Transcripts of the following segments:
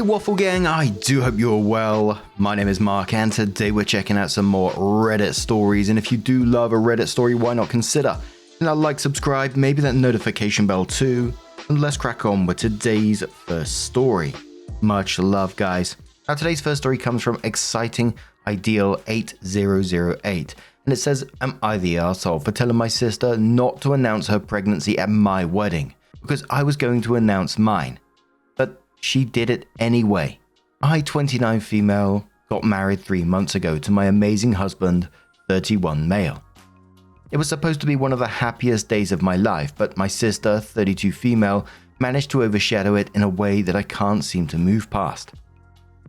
Hey Waffle Gang, I do hope you're well. My name is Mark and today we're checking out some more Reddit stories, and if you do love a Reddit story, why not consider like, subscribe, maybe that notification bell too, and let's crack on with today's first story. Much love, guys. Now today's first story comes from Exciting Ideal 8008, and it says, am I the arsehole for telling my sister not to announce her pregnancy at my wedding because I was going to announce mine? But she did it anyway. I, 29 female, got married 3 months ago to my amazing husband, 31 male. It was supposed to be one of the happiest days of my life, but my sister, 32 female, managed to overshadow it in a way that I can't seem to move past.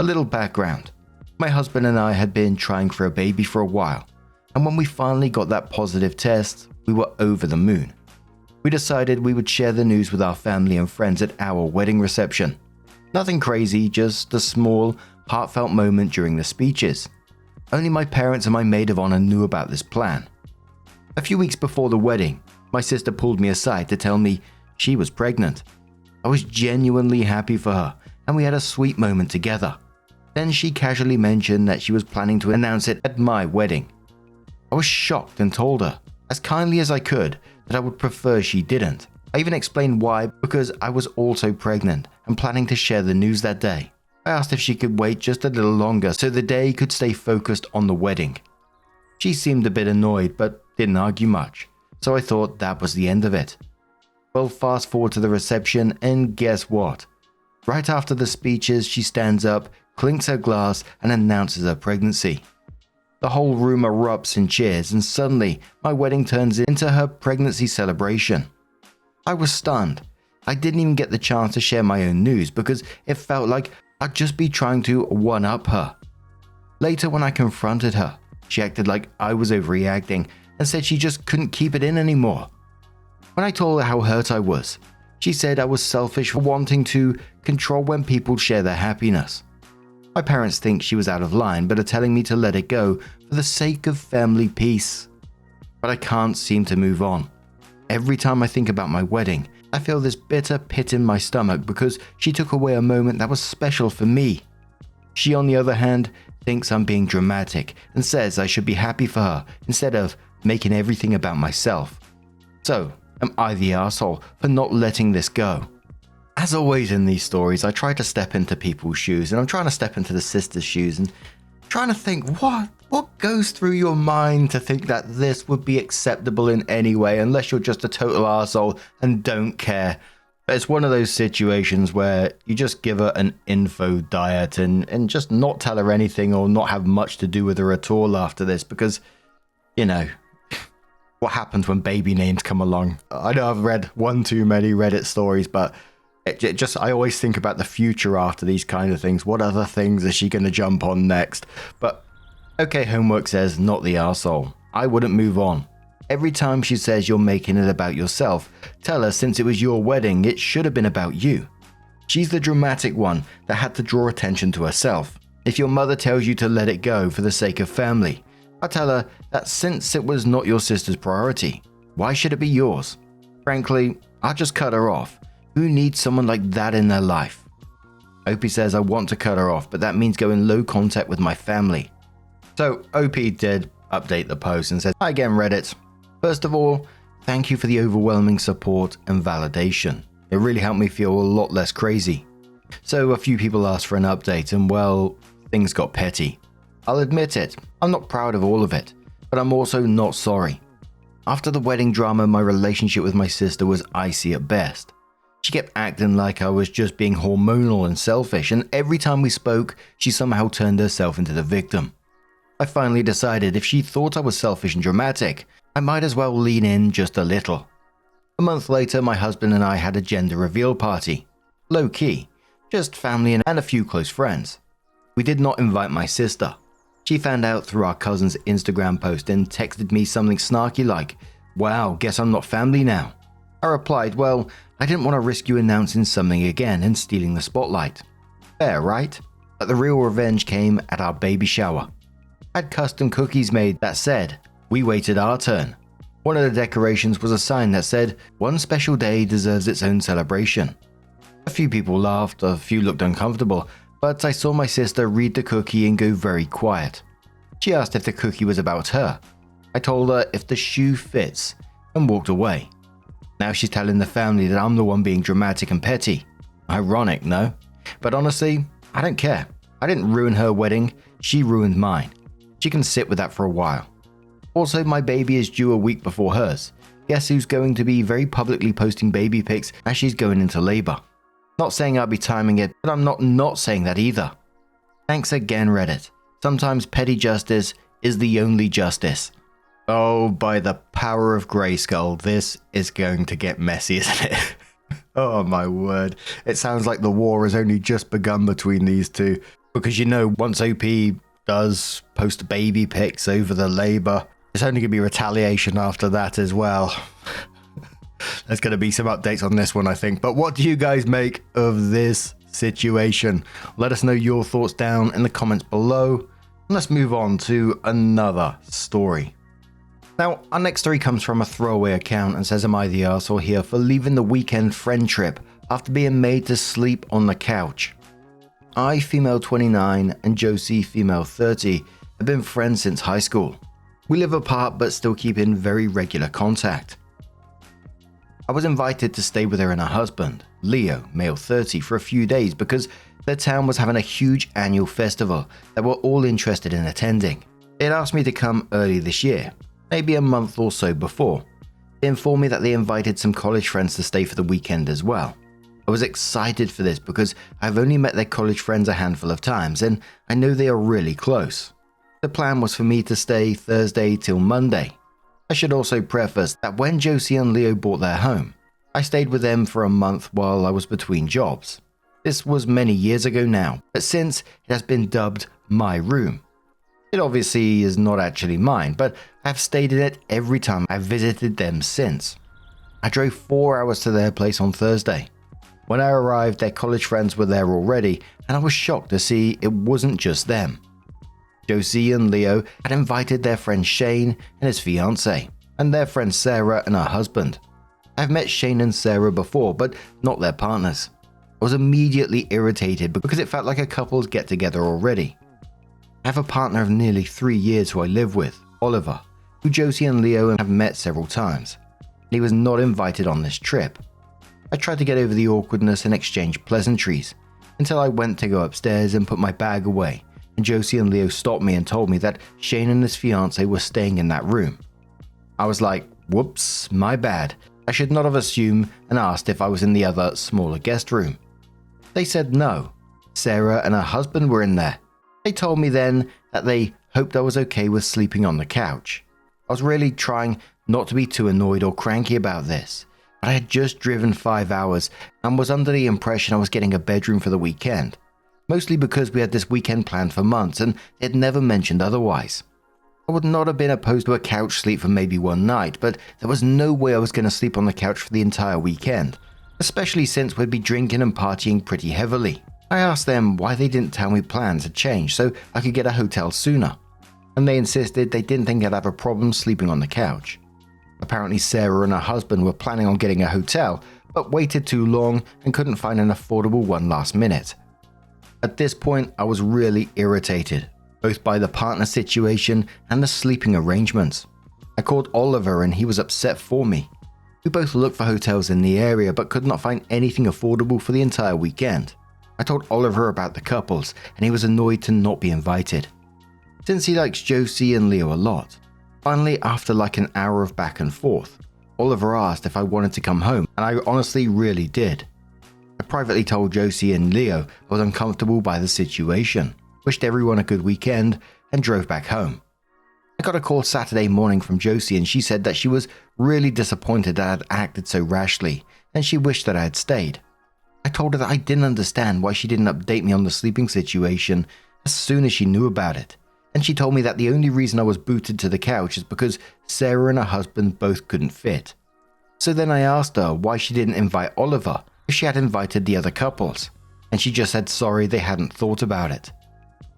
A little background. My husband and I had been trying for a baby for a while, and when we finally got that positive test, we were over the moon. We decided we would share the news with our family and friends at our wedding reception. Nothing crazy, just a small, heartfelt moment during the speeches. Only my parents and my maid of honor knew about this plan. A few weeks before the wedding, my sister pulled me aside to tell me she was pregnant. I was genuinely happy for her, and we had a sweet moment together. Then she casually mentioned that she was planning to announce it at my wedding. I was shocked and told her, as kindly as I could, that I would prefer she didn't. I even explained why, because I was also pregnant and planning to share the news that day. I asked if she could wait just a little longer so the day could stay focused on the wedding. She seemed a bit annoyed but didn't argue much, so I thought that was the end of it. Well, fast forward to the reception, and guess what? Right after the speeches, she stands up, clinks her glass, and announces her pregnancy. The whole room erupts in cheers, and suddenly my wedding turns into her pregnancy celebration. I was stunned. I didn't even get the chance to share my own news because it felt like I'd just be trying to one-up her. Later, when I confronted her, she acted like I was overreacting and said she just couldn't keep it in anymore. When I told her how hurt I was, she said I was selfish for wanting to control when people share their happiness. My parents think she was out of line but are telling me to let it go for the sake of family peace. But I can't seem to move on. Every time I think about my wedding, I feel this bitter pit in my stomach because she took away a moment that was special for me. She, on the other hand, thinks I'm being dramatic and says I should be happy for her instead of making everything about myself. So, am I the arsehole for not letting this go? As always in these stories, I try to step into people's shoes, and I'm trying to step into the sister's shoes and trying to think what goes through your mind to think that this would be acceptable in any way unless you're just a total arsehole and don't care. But it's one of those situations where you just give her an info diet and just not tell her anything or not have much to do with her at all after this because, you know, what happens when baby names come along. I know I've read one too many Reddit stories, but I always think about the future after these kind of things. What other things is she going to jump on next? But okay, Homework says, not the arsehole. I wouldn't move on. Every time she says you're making it about yourself, tell her since it was your wedding, it should have been about you. She's the dramatic one that had to draw attention to herself. If your mother tells you to let it go for the sake of family, I tell her that since it was not your sister's priority, why should it be yours? Frankly, I'll just cut her off. Who needs someone like that in their life? Opie says I want to cut her off, but that means go in low contact with my family. So Opie did update the post and said, hi again Reddit. First of all, thank you for the overwhelming support and validation. It really helped me feel a lot less crazy. So a few people asked for an update and well, things got petty. I'll admit it, I'm not proud of all of it, but I'm also not sorry. After the wedding drama, my relationship with my sister was icy at best. She kept acting like I was just being hormonal and selfish, and every time we spoke, she somehow turned herself into the victim. I finally decided if she thought I was selfish and dramatic, I might as well lean in just a little. A month later, my husband and I had a gender reveal party. Low key, just family and a few close friends. We did not invite my sister. She found out through our cousin's Instagram post and texted me something snarky like, wow, guess I'm not family now. I replied, well, I didn't want to risk you announcing something again and stealing the spotlight. Fair, right? But the real revenge came at our baby shower. I had custom cookies made that said, we waited our turn. One of the decorations was a sign that said, one special day deserves its own celebration. A few people laughed, a few looked uncomfortable, but I saw my sister read the cookie and go very quiet. She asked if the cookie was about her. I told her if the shoe fits and walked away. Now she's telling the family that I'm the one being dramatic and petty. Ironic, no? But honestly, I don't care. I didn't ruin her wedding, she ruined mine. She can sit with that for a while. Also, my baby is due a week before hers. Guess who's going to be very publicly posting baby pics as she's going into labor? Not saying I'll be timing it, but I'm not saying that either. Thanks again, Reddit. Sometimes petty justice is the only justice. Oh, by the power of Grayskull, this is going to get messy, isn't it? Oh my word. It sounds like the war has only just begun between these two. Because you know, once OP does post baby pics over the labor, it's only going to be retaliation after that as well. There's going to be some updates on this one, I think. But what do you guys make of this situation? Let us know your thoughts down in the comments below. And let's move on to another story. Now, our next story comes from a throwaway account and says, am I the arsehole here for leaving the weekend friend trip after being made to sleep on the couch? I, female 29, and Josie, female 30, have been friends since high school. We live apart but still keep in very regular contact. I was invited to stay with her and her husband, Leo, male 30, for a few days because their town was having a huge annual festival that we're all interested in attending. They had asked me to come early this year, maybe a month or so before. They informed me that they invited some college friends to stay for the weekend as well. I was excited for this because I've only met their college friends a handful of times and I know they are really close. The plan was for me to stay Thursday till Monday. I should also preface that when Josie and Leo bought their home, I stayed with them for a month while I was between jobs. This was many years ago now, but since it has been dubbed my room. It obviously is not actually mine, but I've stayed in it every time I've visited them since. I drove 4 hours to their place on Thursday. When I arrived, their college friends were there already, and I was shocked to see it wasn't just them. Josie and Leo had invited their friend Shane and his fiancée, and their friend Sarah and her husband. I've met Shane and Sarah before, but not their partners. I was immediately irritated because it felt like a couple's get-together already. I have a partner of nearly 3 years who I live with, Oliver, who Josie and Leo have met several times. He was not invited on this trip. I tried to get over the awkwardness and exchange pleasantries, until I went to go upstairs and put my bag away, and Josie and Leo stopped me and told me that Shane and his fiancée were staying in that room. I was like, whoops, my bad. I should not have assumed and asked if I was in the other, smaller guest room. They said no. Sarah and her husband were in there. They told me then that they hoped I was okay with sleeping on the couch. I was really trying not to be too annoyed or cranky about this, but I had just driven 5 hours and was under the impression I was getting a bedroom for the weekend, mostly because we had this weekend planned for months and they had never mentioned otherwise. I would not have been opposed to a couch sleep for maybe one night, but there was no way I was going to sleep on the couch for the entire weekend, especially since we'd be drinking and partying pretty heavily. I asked them why they didn't tell me plans had changed so I could get a hotel sooner, and they insisted they didn't think I'd have a problem sleeping on the couch. Apparently Sarah and her husband were planning on getting a hotel, but waited too long and couldn't find an affordable one last minute. At this point, I was really irritated, both by the partner situation and the sleeping arrangements. I called Oliver and he was upset for me. We both looked for hotels in the area but could not find anything affordable for the entire weekend. I told Oliver about the couples and he was annoyed to not be invited, since he likes Josie and Leo a lot. Finally, after like an hour of back and forth, Oliver asked if I wanted to come home, and I honestly really did. I privately told Josie and Leo I was uncomfortable by the situation, wished everyone a good weekend, and drove back home. I got a call Saturday morning from Josie and she said that she was really disappointed that I had acted so rashly, and she wished that I had stayed. I told her that I didn't understand why she didn't update me on the sleeping situation as soon as she knew about it. And she told me that the only reason I was booted to the couch is because Sarah and her husband both couldn't fit. So then I asked her why she didn't invite Oliver if she had invited the other couples, and she just said sorry they hadn't thought about it.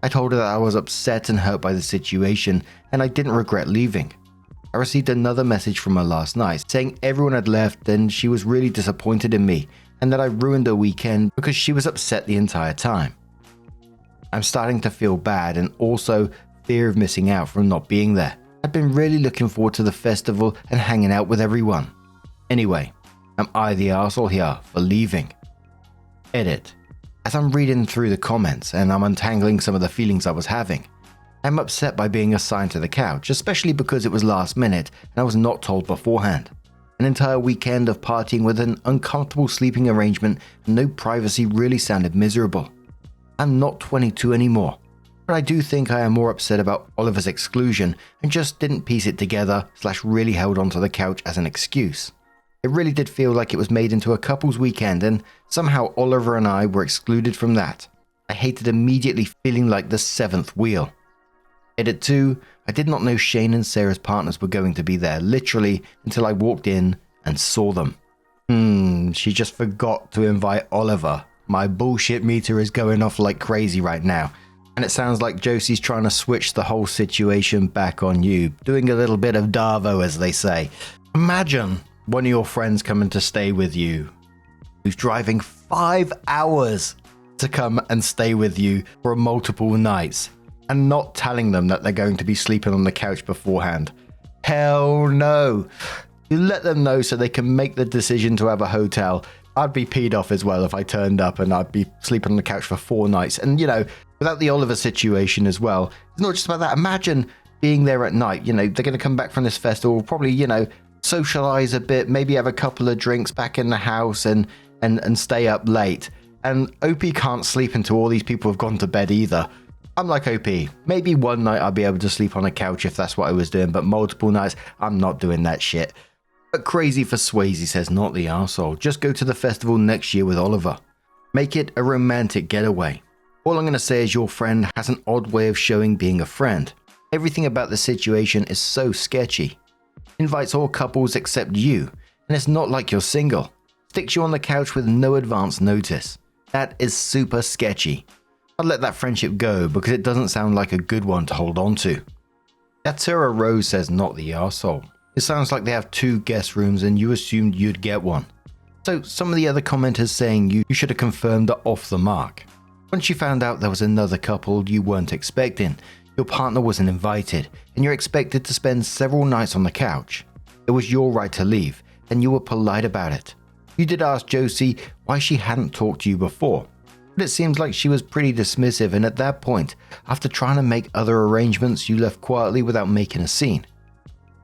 I told her that I was upset and hurt by the situation and I didn't regret leaving. I received another message from her last night saying everyone had left and she was really disappointed in me and that I ruined her weekend because she was upset the entire time. I'm starting to feel bad and also fear of missing out from not being there. I'd been really looking forward to the festival and hanging out with everyone. Anyway, am I the arsehole here for leaving? Edit. As I'm reading through the comments and I'm untangling some of the feelings I was having, I'm upset by being assigned to the couch, especially because it was last minute and I was not told beforehand. An entire weekend of partying with an uncomfortable sleeping arrangement and no privacy really sounded miserable. I'm not 22 anymore, but I do think I am more upset about Oliver's exclusion and just didn't piece it together / really held onto the couch as an excuse. It really did feel like it was made into a couple's weekend and somehow Oliver and I were excluded from that. I hated immediately feeling like the seventh wheel. Edit 2, I did not know Shane and Sarah's partners were going to be there literally until I walked in and saw them. She just forgot to invite Oliver. My bullshit meter is going off like crazy right now. And it sounds like Josie's trying to switch the whole situation back on you, doing a little bit of Darvo as they say. Imagine one of your friends coming to stay with you, who's driving 5 hours to come and stay with you for multiple nights, and not telling them that they're going to be sleeping on the couch beforehand. Hell no. You let them know so they can make the decision to have a hotel. I'd be peed off as well if I turned up and I'd be sleeping on the couch for 4 nights. And, without the Oliver situation as well, it's not just about that. Imagine being there at night. They're going to come back from this festival, probably, socialize a bit, maybe have a couple of drinks back in the house and stay up late. And OP can't sleep until all these people have gone to bed either. I'm like OP. Maybe one night I'll be able to sleep on a couch if that's what I was doing, but multiple nights, I'm not doing that shit. But crazy for Swayze says, not the arsehole. Just go to the festival next year with Oliver. Make it a romantic getaway. All I'm going to say is your friend has an odd way of showing being a friend. Everything about the situation is so sketchy. Invites all couples except you, and it's not like you're single. Sticks you on the couch with no advance notice. That is super sketchy. I'd let that friendship go because it doesn't sound like a good one to hold on to. Yatura Rose says, not the arsehole. It sounds like they have 2 guest rooms and you assumed you'd get one. So some of the other commenters saying you should have confirmed are off the mark. Once you found out there was another couple you weren't expecting, your partner wasn't invited, and you're expected to spend several nights on the couch. It was your right to leave, and you were polite about it. You did ask Josie why she hadn't talked to you before, but it seems like she was pretty dismissive, and at that point, after trying to make other arrangements, you left quietly without making a scene.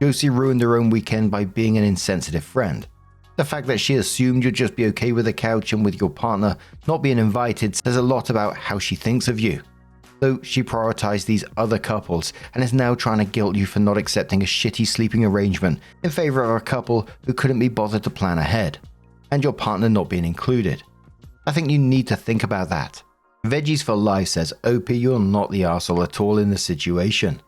Josie ruined her own weekend by being an insensitive friend. The fact that she assumed you'd just be okay with the couch and with your partner not being invited says a lot about how she thinks of you. So she prioritized these other couples and is now trying to guilt you for not accepting a shitty sleeping arrangement in favor of a couple who couldn't be bothered to plan ahead, and your partner not being included. I think you need to think about that. Veggies for Life says, OP, you're not the arsehole at all in this situation.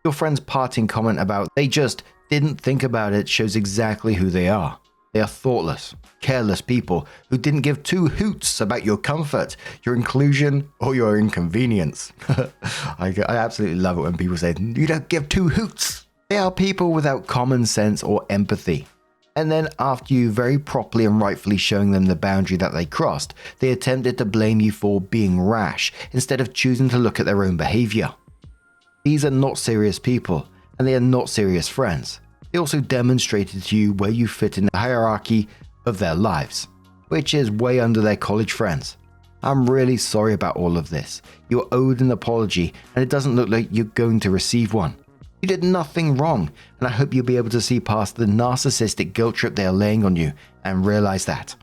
Your friend's parting comment about they just didn't think about it shows exactly who they are. They are thoughtless, careless people who didn't give 2 hoots about your comfort, your inclusion, or your inconvenience. I absolutely love it when people say, you don't give 2 hoots. They are people without common sense or empathy. And then after you very properly and rightfully showing them the boundary that they crossed, they attempted to blame you for being rash instead of choosing to look at their own behavior. These are not serious people, and they are not serious friends. They also demonstrated to you where you fit in the hierarchy of their lives, which is way under their college friends. I'm really sorry about all of this. You're owed an apology, and it doesn't look like you're going to receive one. You did nothing wrong, and I hope you'll be able to see past the narcissistic guilt trip they are laying on you and realize that.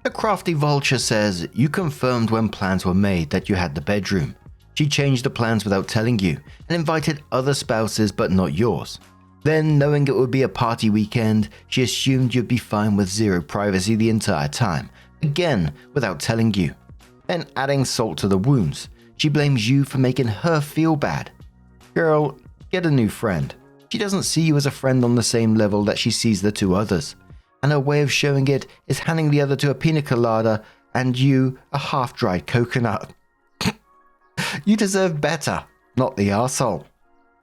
The Crafty Vulture says, you confirmed when plans were made that you had the bedroom. She changed the plans without telling you and invited other spouses but not yours. Then, knowing it would be a party weekend, she assumed you'd be fine with 0 privacy the entire time, again without telling you. Then, adding salt to the wounds, she blames you for making her feel bad. Girl, get a new friend. She doesn't see you as a friend on the same level that she sees the 2 others, and her way of showing it is handing the other to a pina colada and you a half-dried coconut. You deserve better, not the arsehole.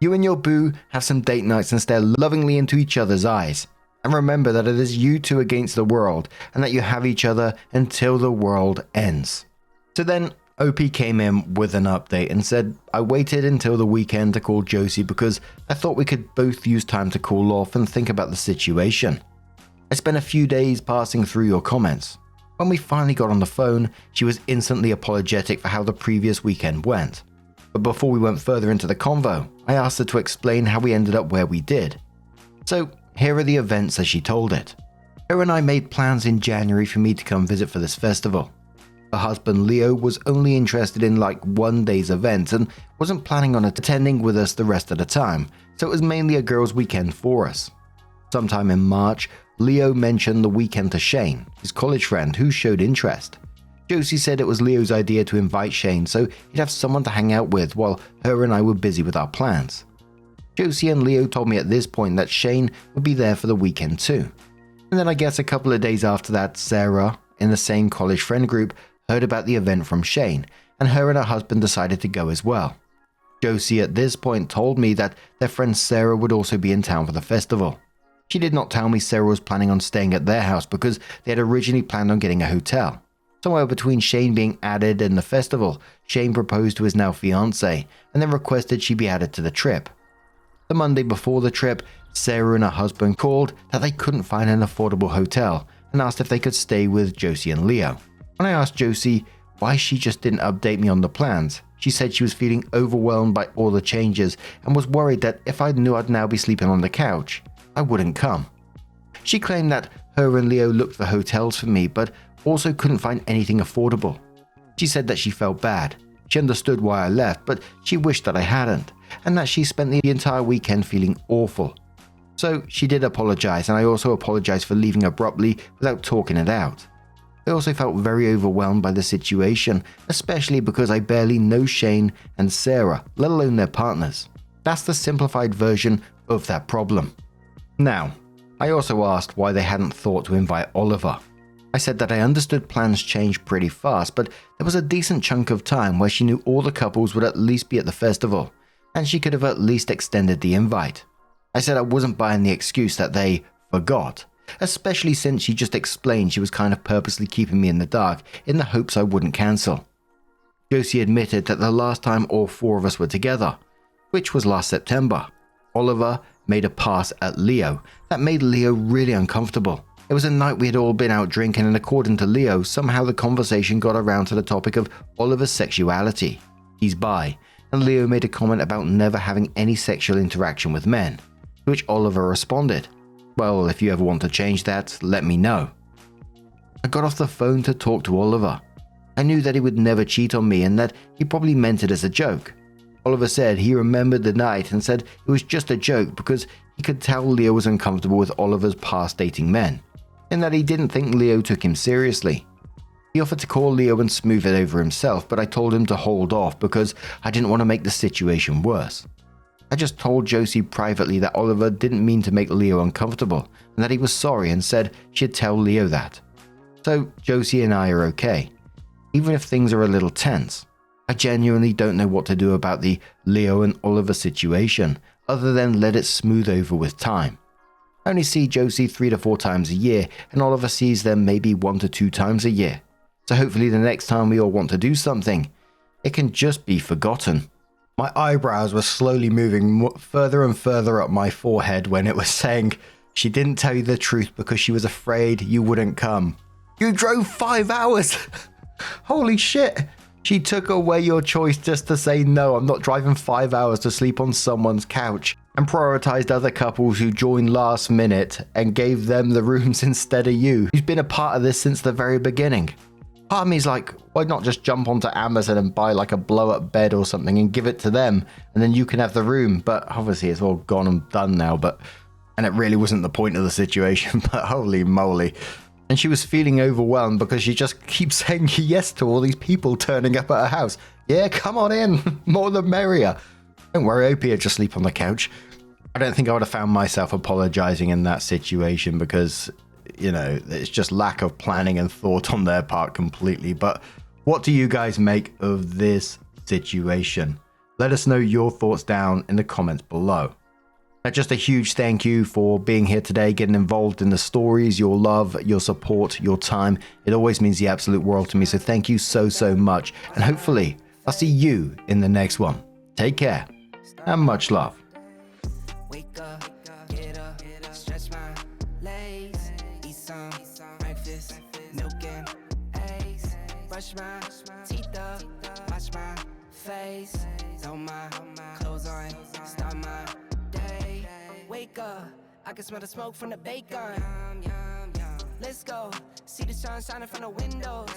You and your boo have some date nights and stare lovingly into each other's eyes. And remember that it is you two against the world, and that you have each other until the world ends. So then OP came in with an update and said, I waited until the weekend to call Josie because I thought we could both use time to cool off and think about the situation. I spent a few days passing through your comments. When we finally got on the phone, she was instantly apologetic for how the previous weekend went. But before we went further into the convo, I asked her to explain how we ended up where we did. So here are the events as she told it. Her and I made plans in January for me to come visit for this festival. Her husband Leo was only interested in like one day's event and wasn't planning on attending with us the rest of the time, so it was mainly a girls' weekend for us. Sometime in March, Leo mentioned the weekend to Shane, his college friend, who showed interest. Josie said it was Leo's idea to invite Shane so he'd have someone to hang out with while her and I were busy with our plans. Josie and Leo told me at this point that Shane would be there for the weekend too. And then I guess a couple of days after that, Sarah, in the same college friend group, heard about the event from Shane, and her and her husband decided to go as well. Josie at this point told me that their friend Sarah would also be in town for the festival. She did not tell me Sarah was planning on staying at their house because they had originally planned on getting a hotel. Somewhere between Shane being added and the festival, Shane proposed to his now fiancée and then requested she be added to the trip. The Monday before the trip, Sarah and her husband called that they couldn't find an affordable hotel and asked if they could stay with Josie and Leo. When I asked Josie why she just didn't update me on the plans, she said she was feeling overwhelmed by all the changes and was worried that if I knew I'd now be sleeping on the couch, I wouldn't come. She claimed that her and Leo looked for hotels for me but also couldn't find anything affordable. She said that she felt bad. She understood why I left, but she wished that I hadn't, and that she spent the entire weekend feeling awful. So she did apologize, and I also apologized for leaving abruptly without talking it out. I also felt very overwhelmed by the situation, especially because I barely know Shane and Sarah, let alone their partners. That's the simplified version of that problem. Now, I also asked why they hadn't thought to invite Oliver. I said that I understood plans changed pretty fast, but there was a decent chunk of time where she knew all the couples would at least be at the festival, and she could have at least extended the invite. I said I wasn't buying the excuse that they forgot, especially since she just explained she was kind of purposely keeping me in the dark in the hopes I wouldn't cancel. Josie admitted that the last time all four of us were together, which was last September, Oliver made a pass at Leo that made Leo really uncomfortable. It was a night we had all been out drinking, and according to Leo, somehow the conversation got around to the topic of Oliver's sexuality. He's bi, and Leo made a comment about never having any sexual interaction with men, to which Oliver responded, "Well, if you ever want to change that, let me know." I got off the phone to talk to Oliver. I knew that he would never cheat on me and that he probably meant it as a joke. Oliver said he remembered the night and said it was just a joke because he could tell Leo was uncomfortable with Oliver's past dating men, and that he didn't think Leo took him seriously. He offered to call Leo and smooth it over himself, but I told him to hold off because I didn't want to make the situation worse. I just told Josie privately that Oliver didn't mean to make Leo uncomfortable and that he was sorry and said she'd tell Leo that. So Josie and I are okay, even if things are a little tense. I genuinely don't know what to do about the Leo and Oliver situation other than let it smooth over with time. I only see Josie 3 to 4 times a year, and Oliver sees them maybe 1 to 2 times a year. So hopefully the next time we all want to do something, it can just be forgotten. My eyebrows were slowly moving further and further up my forehead when it was saying, "She didn't tell you the truth because she was afraid you wouldn't come." You drove 5 hours! Holy shit! She took away your choice just to say, "No, I'm not driving 5 hours to sleep on someone's couch," and prioritized other couples who joined last minute and gave them the rooms instead of you, who's been a part of this since the very beginning. Part of me's like, why not just jump onto Amazon and buy like a blow-up bed or something and give it to them, and then you can have the room? But obviously it's all gone and done now, and it really wasn't the point of the situation, but holy moly. And she was feeling overwhelmed because she just keeps saying yes to all these people turning up at her house. Yeah, come on in, more the merrier. Don't worry, OP, just sleep on the couch. I don't think I would have found myself apologizing in that situation because, you know, it's just lack of planning and thought on their part completely. But what do you guys make of this situation? Let us know your thoughts down in the comments below. Just a huge thank you for being here today, getting involved in the stories, your love, your support, your time. It always means the absolute world to me. So thank you so, so much. And hopefully I'll see you in the next one. Take care and much love. Wake up, get up, stretch my legs, eat some breakfast, milk and eggs, brush my teeth up, wash my face, throw my clothes on, start my day. Wake up, I can smell the smoke from the bacon. Let's go, see the sun shining from the windows.